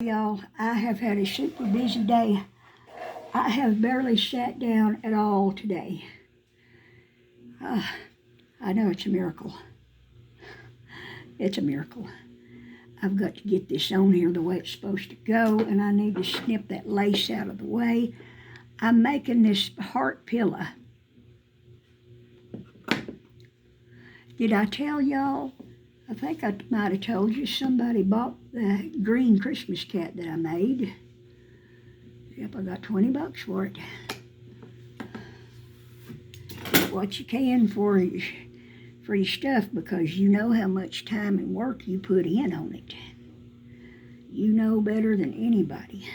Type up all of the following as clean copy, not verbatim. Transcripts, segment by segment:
Y'all, I have had a super busy day. I have barely sat down at all today. I know it's a miracle. It's a miracle. I've got to get this on here the way it's supposed to go, and I need to snip that lace out of the way. I'm making this heart pillow. Did I tell y'all? I think I might have told you somebody bought the green Christmas cat that I made. Yep, I got $20 for it. Get what you can for your stuff, because you know how much time and work you put in on it. You know better than anybody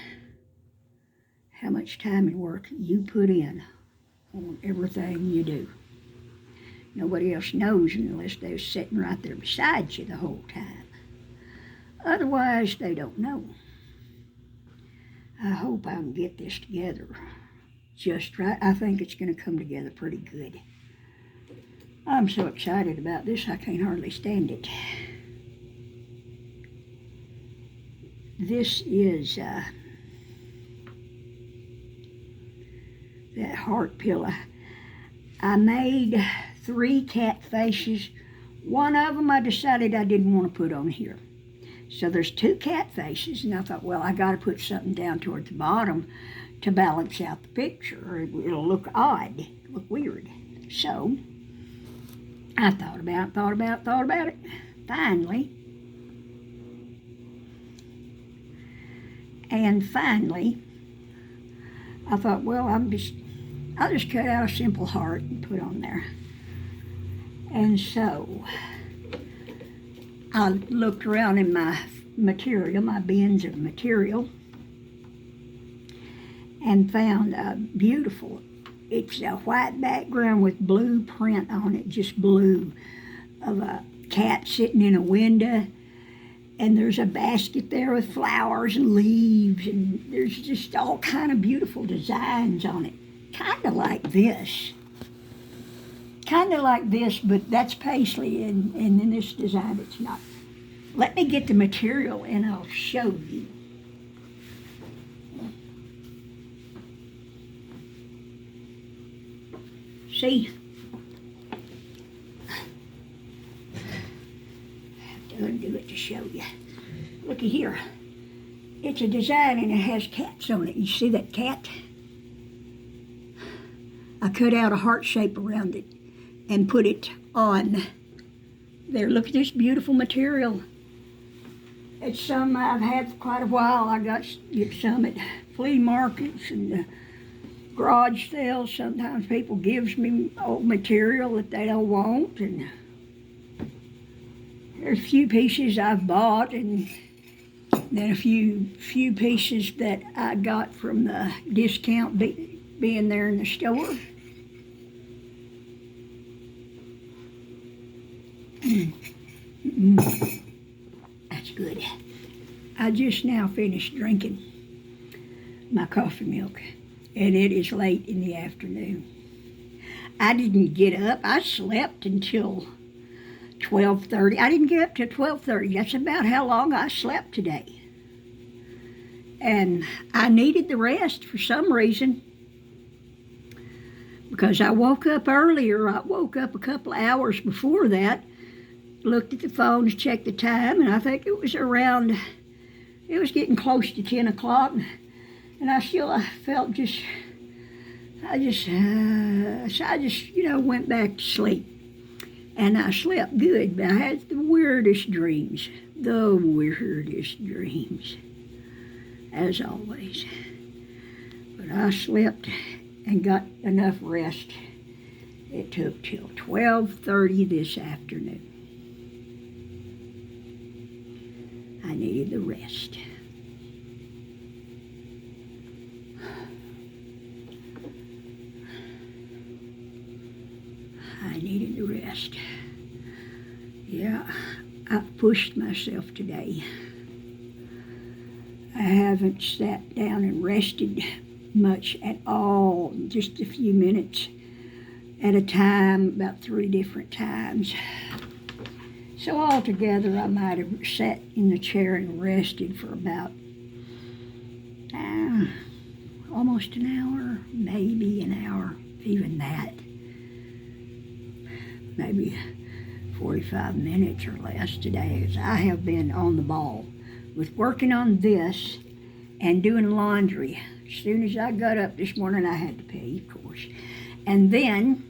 how much time and work you put in on everything you do. Nobody else knows unless they're sitting right there beside you the whole time. Otherwise, they don't know. I hope I can get this together just right. I think it's going to come together pretty good. I'm so excited about this, I can't hardly stand it. This is that heart pillow. I made 3 cat faces. One of them I decided I didn't want to put on here. So there's 2 cat faces, and I thought, well, I got to put something down toward the bottom to balance out the picture, or it'll look odd, look weird. So I thought about it. Finally, I thought, well, I'll just cut out a simple heart and put on there. And so I looked around in my material, my bins of material, and found a beautiful, it's a white background with blue print on it, just blue, of a cat sitting in a window. And there's a basket there with flowers and leaves, and there's just all kind of beautiful designs on it. Kind of like this, but that's paisley, and in this design it's not. Let me get the material and I'll show you. See? I have to undo it to show you. Looky here. It's a design and it has cats on it. You see that cat? I cut out a heart shape around it and put it on there. Look at this beautiful material. It's some I've had for quite a while. I get some at flea markets and garage sales. Sometimes people gives me old material that they don't want, and there's a few pieces I've bought, and then a few pieces that I got from the discount being there in the store. That's good. I just now finished drinking my coffee milk, and it is late in the afternoon. I didn't get up. I slept until 12:30. I didn't get up till 12:30. That's about how long I slept today. And I needed the rest for some reason, because I woke up earlier. I woke up a couple of hours before that, looked at the phones, checked the time, and I think it was getting close to 10 o'clock, and I felt I just went back to sleep. And I slept good, but I had the weirdest dreams, as always. But I slept and got enough rest. It took till 12:30 this afternoon. I needed the rest. I needed the rest. Yeah, I pushed myself today. I haven't sat down and rested much at all, just a few minutes at a time, about 3 different times. So altogether, I might have sat in the chair and rested for about almost an hour, maybe an hour, even that. Maybe 45 minutes or less today, as I have been on the ball with working on this and doing laundry. As soon as I got up this morning, I had to pee, of course. And then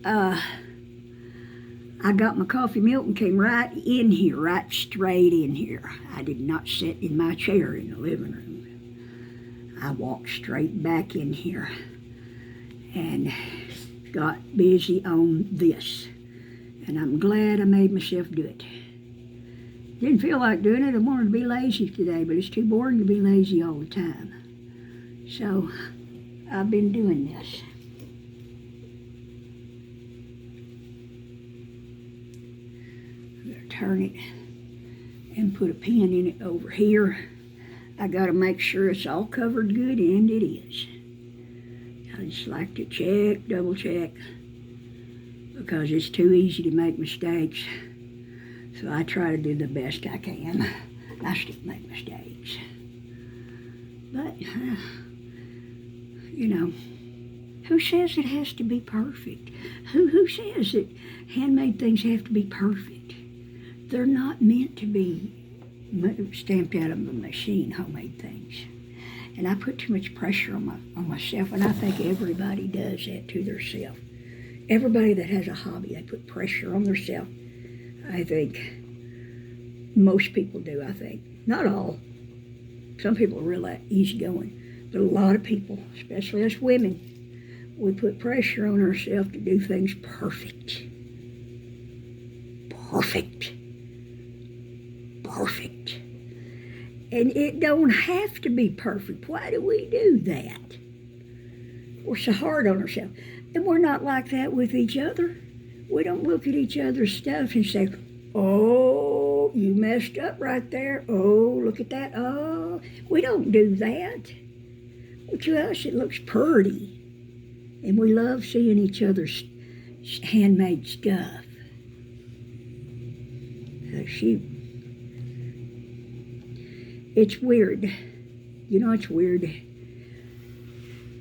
I got my coffee milk and came right in here, right straight in here. I did not sit in my chair in the living room. I walked straight back in here and got busy on this. And I'm glad I made myself do it. Didn't feel like doing it. I wanted to be lazy today, but it's too boring to be lazy all the time. So I've been doing this. I'm going to turn it and put a pin in it over here. I got to make sure it's all covered good, and it is. I just like to check, double check, because it's too easy to make mistakes. So I try to do the best I can. I still make mistakes. But, you know, who says it has to be perfect? Who says that handmade things have to be perfect? They're not meant to be stamped out of a machine, homemade things. And I put too much pressure on myself, and I think everybody does that to themselves. Everybody that has a hobby, they put pressure on themselves. I think most people do, I think. Not all. Some people are real easygoing. But a lot of people, especially us women, we put pressure on ourselves to do things perfect. Perfect. Perfect. And it don't have to be perfect. Why do we do that? We're so hard on ourselves. And we're not like that with each other. We don't look at each other's stuff and say, oh, you messed up right there. Oh, look at that. Oh, we don't do that. Well, to us, it looks pretty. And we love seeing each other's handmade stuff. It's weird. You know, it's weird.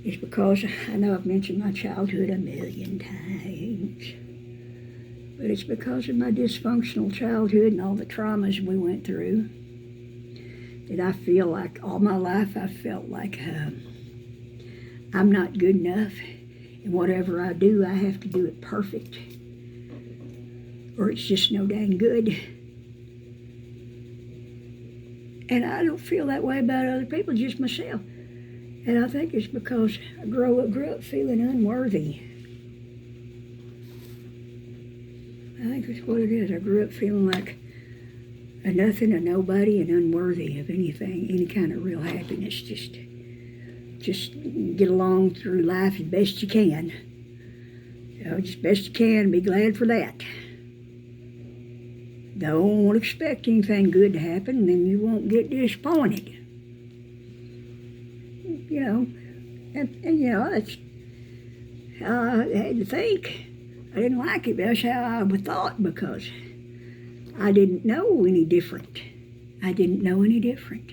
It's because I know I've mentioned my childhood a million times. But it's because of my dysfunctional childhood and all the traumas we went through that I feel like all my life I felt like I'm not good enough. And whatever I do, I have to do it perfect. Or it's just no dang good. And I don't feel that way about other people, just myself. And I think it's because I grew up feeling unworthy. I think that's what it is. I grew up feeling like a nothing, a nobody, and unworthy of anything, any kind of real happiness. Just get along through life as best you can. You know, just best you can, and be glad for that. Don't expect anything good to happen, and then you won't get disappointed. You know, and you know, that's how I had to think. I didn't like it, but that's how I thought, because I didn't know any different. I didn't know any different.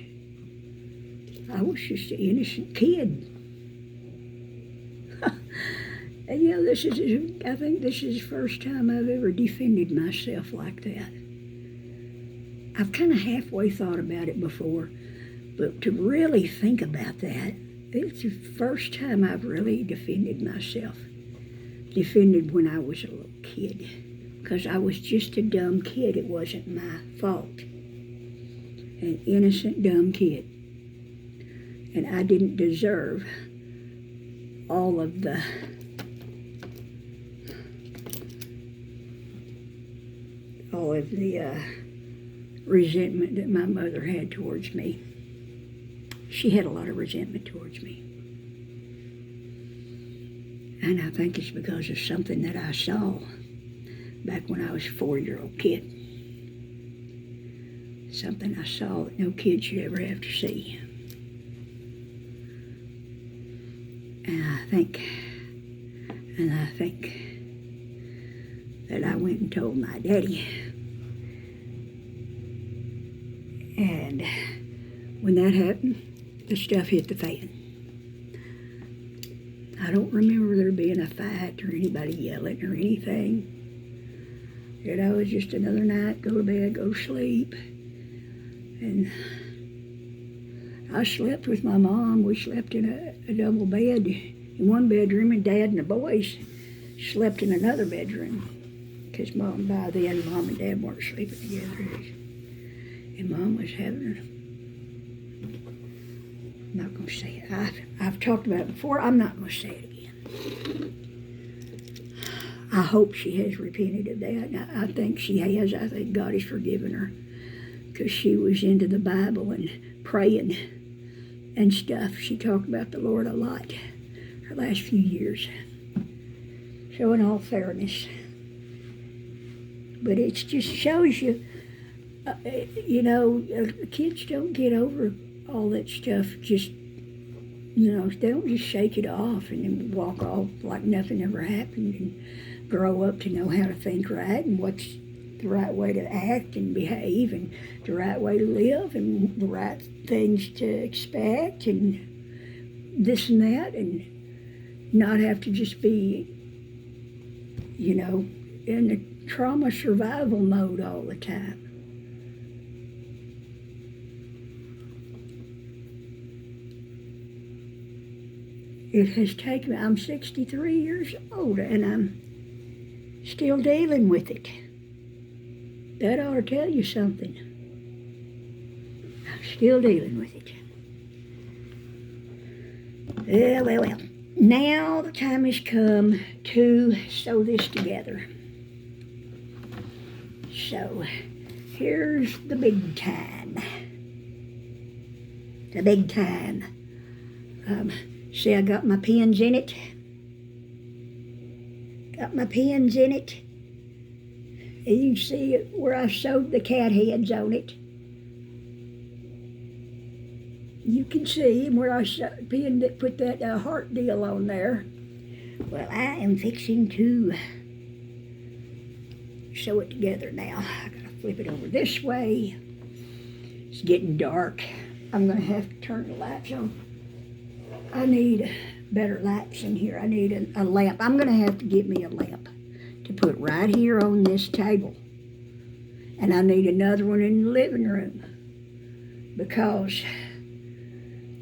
I was just an innocent kid. And you know, I think this is the first time I've ever defended myself like that. I've kind of halfway thought about it before, but to really think about that, it's the first time I've really defended myself. Defended when I was a little kid, because I was just a dumb kid. It wasn't my fault. An innocent, dumb kid. And I didn't deserve all of the resentment that my mother had towards me. She had a lot of resentment towards me. And I think it's because of something that I saw back when I was a 4-year-old kid. Something I saw that no kid should ever have to see. And I think that I went and told my daddy. And when that happened, the stuff hit the fan. I don't remember there being a fight or anybody yelling or anything. You know, it was just another night, go to bed, go to sleep. And I slept with my mom. We slept in a double bed in one bedroom, and Dad and the boys slept in another bedroom. Because by then, Mom and Dad weren't sleeping together. And Mom was having I'm not going to say it. I've talked about it before. I'm not going to say it again. I hope she has repented of that. I think she has. I think God has forgiven her because she was into the Bible and praying and stuff. She talked about the Lord a lot her last few years. So in all fairness. But it just shows you, kids don't get over all that stuff just, they don't just shake it off and then walk off like nothing ever happened and grow up to know how to think right and what's the right way to act and behave and the right way to live and the right things to expect and this and that, and not have to just be, in the trauma survival mode all the time. It has taken me, I'm 63 years old and I'm still dealing with it. That ought to tell you something. I'm still dealing with it. Well. Now the time has come to sew this together. So, here's the big time. The big time. See, I got my pins in it. Got my pins in it. And you can see where I sewed the cat heads on it. You can see where I pinned it, put that heart deal on there. Well, I am fixing to sew it together now. I gotta flip it over this way. It's getting dark. I'm gonna have to turn the lights on. I need better lights in here. I need a lamp. I'm gonna have to get me a lamp to put right here on this table. And I need another one in the living room because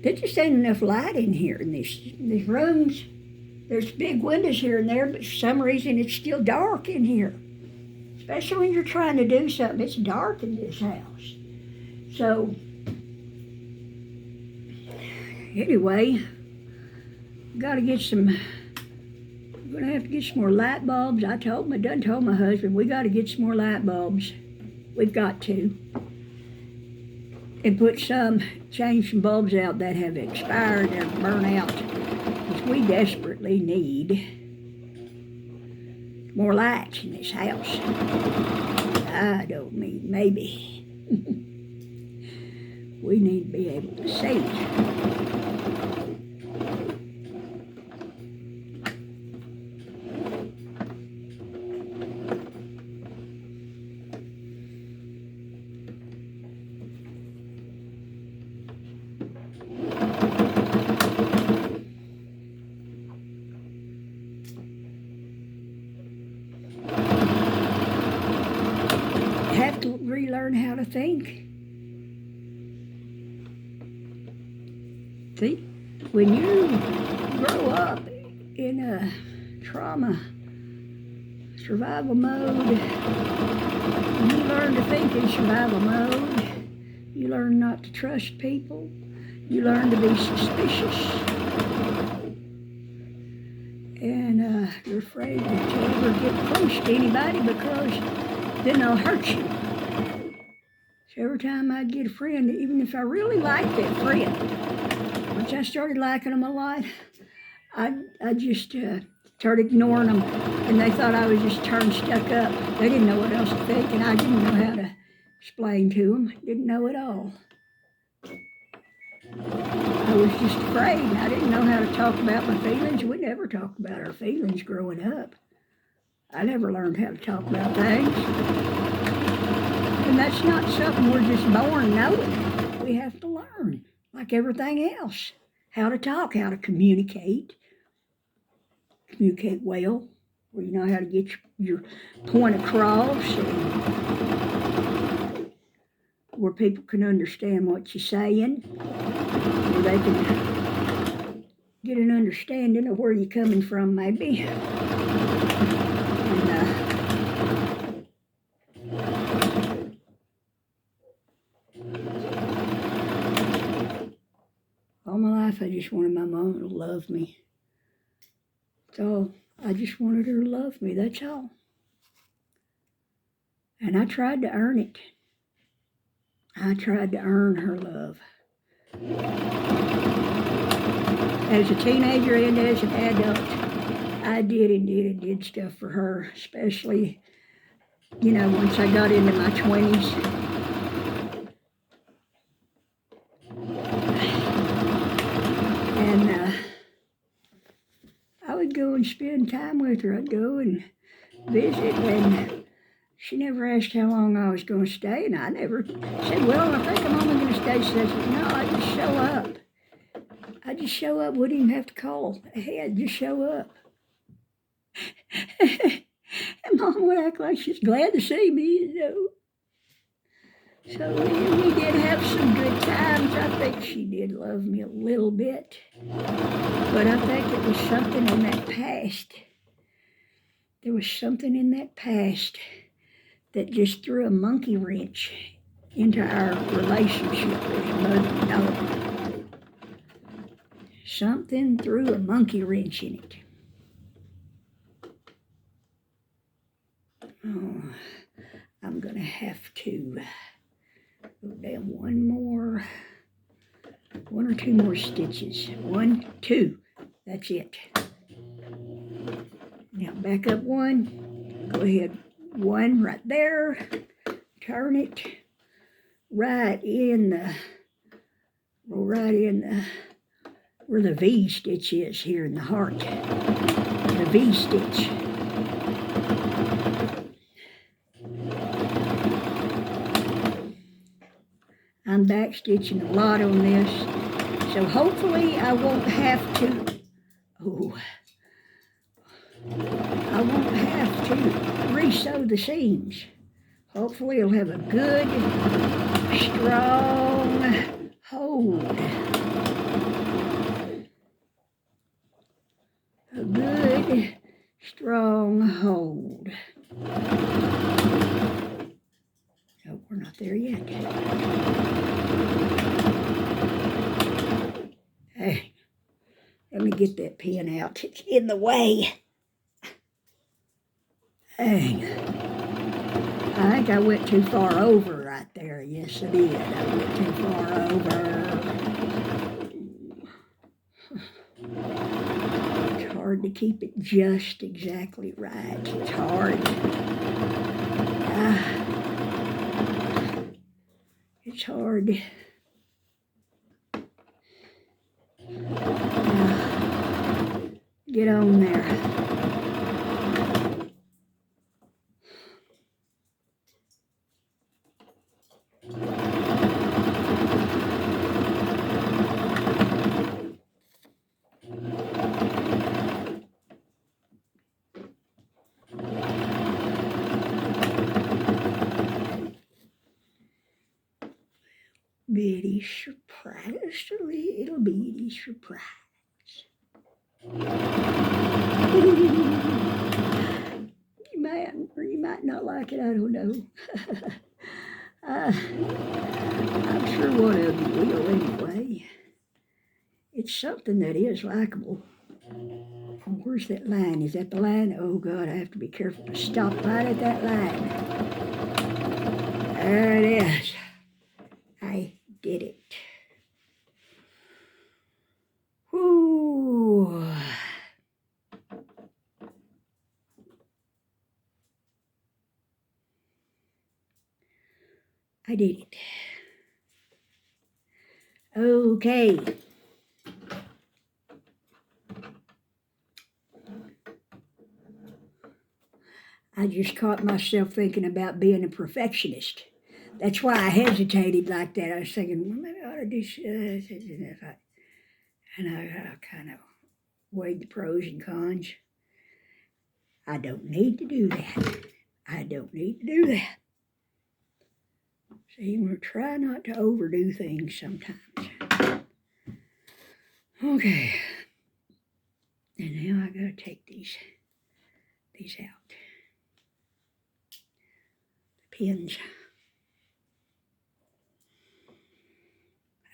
there just ain't enough light in here in these rooms. There's big windows here and there, but for some reason it's still dark in here. Especially when you're trying to do something, it's dark in this house. So, anyway, I'm gonna have to get some more light bulbs. I told my husband, we gotta get some more light bulbs. We've got to. And change some bulbs out that have expired or burn out. Because we desperately need more lights in this house. I don't mean maybe. We need to be able to see. Have to relearn how to think. See, when you grow up in a trauma survival mode, you learn to think in survival mode. You learn not to trust people. You learn to be suspicious. And you're afraid to ever get close to anybody because then they'll hurt you. So every time I'd get a friend, even if I really liked that friend, once I started liking them a lot, I just started ignoring them, and they thought I was just turned stuck up. They didn't know what else to think, and I didn't know how to explain to them. Didn't know at all. I was just afraid, and I didn't know how to talk about my feelings. We never talked about our feelings growing up. I never learned how to talk about things. And that's not something we're just born knowing. We have to learn, like everything else, how to talk, how to communicate. communicate well, where you know how to get your point across, and where people can understand what you're saying, where they can get an understanding of where you're coming from, maybe. And all my life, I just wanted my mom to love me. That's all. I just wanted her to love me. That's all. And I tried to earn it. I tried to earn her love. As a teenager and as an adult, I did stuff for her, especially, once I got into my 20s. And I would go and spend time with her. I'd go and visit, and she never asked how long I was going to stay, and I never said, well, I think I'm only going to stay. She says, no, I just show up. I just show up, wouldn't even have to call ahead, just show up. And Mom would act like she's glad to see me, So we did have some good times. I think she did love me a little bit. But I think it was something in that past. There was something in that past that just threw a monkey wrench into our relationship as mother and daughter. Something threw a monkey wrench in it. Oh, I'm going to have to go down one or two more stitches. 1, 2, that's it. Now back up 1, go ahead, 1 right there, turn it right in the where the V stitch is here in the heart, the V stitch. I'm back stitching a lot on this, so hopefully I won't have to, re-sew the seams. Hopefully it'll have a good, strong hold. A good, strong hold. Oh, we're not there yet. Hey, let me get that pin out. It's in the way. Dang. I think I went too far over right there. Yes, I did. I went too far over. It's hard to keep it just exactly right. It's hard. It's hard. Get on there. Bitty surprise, a little bitty surprise. You might or you might not like it, I don't know. I'm sure one of you will anyway. It's something that is likable. Where's that line? Is that the line? Oh God, I have to be careful to stop right at that line. There it is. I did it. Whoo. I did it. Okay. I just caught myself thinking about being a perfectionist. That's why I hesitated like that. I was thinking, well, maybe I ought to do and I kind of weighed the pros and cons. I don't need to do that. I don't need to do that. So you want to try not to overdo things sometimes. Okay. And now I gotta take these out. The pins.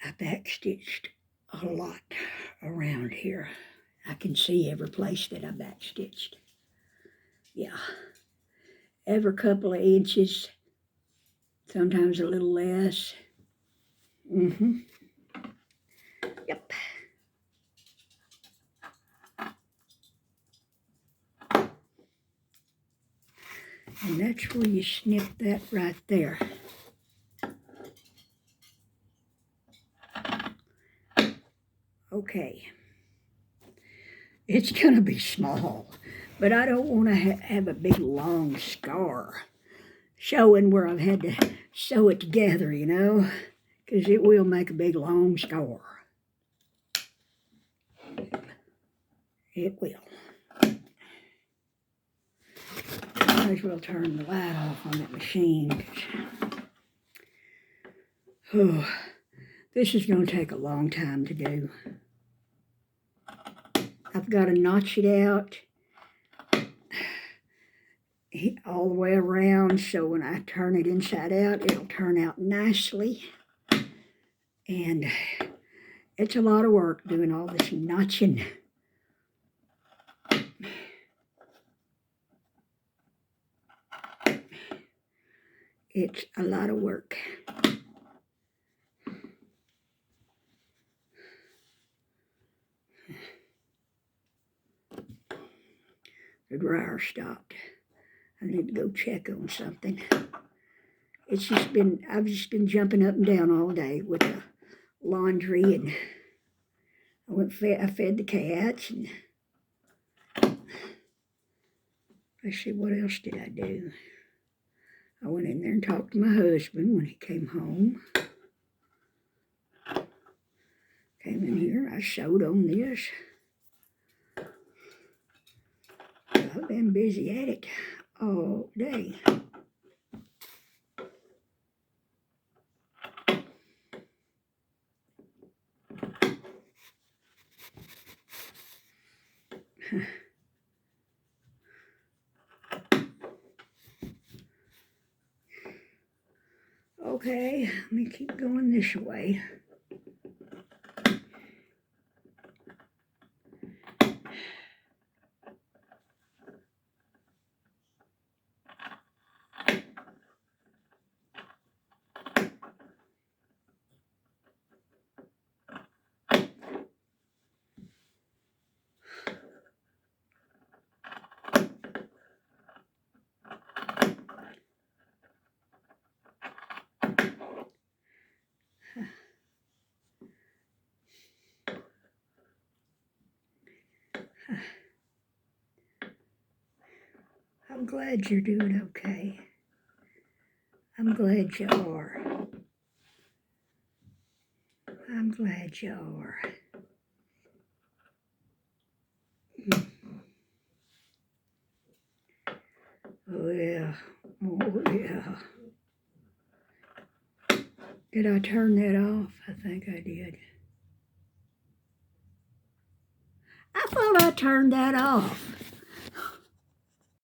I backstitched a lot around here. I can see every place that I backstitched. Yeah. Every couple of inches, sometimes a little less. Yep. And that's where you snip that right there. Okay. It's going to be small, but I don't want to have a big long scar showing where I've had to sew it together, you know, because it will make a big long scar. It will. Might as well turn the light off on that machine. Oh, this is going to take a long time to do. I've got to notch it out all the way around, so when I turn it inside out, it'll turn out nicely. And it's a lot of work doing all this notching. It's a lot of work. The dryer stopped. I need to go check on something. I've just been jumping up and down all day with the laundry, and I fed the cats, and let's see, what else did I do? I went in there and talked to my husband when he came home. Came in here, I sewed on this. I've been busy at it all day. Okay, let me keep going this way. I'm glad you're doing okay. I'm glad you are. I'm glad you are. Oh yeah, oh yeah. Did I turn that off? I think I did. I thought I turned that off.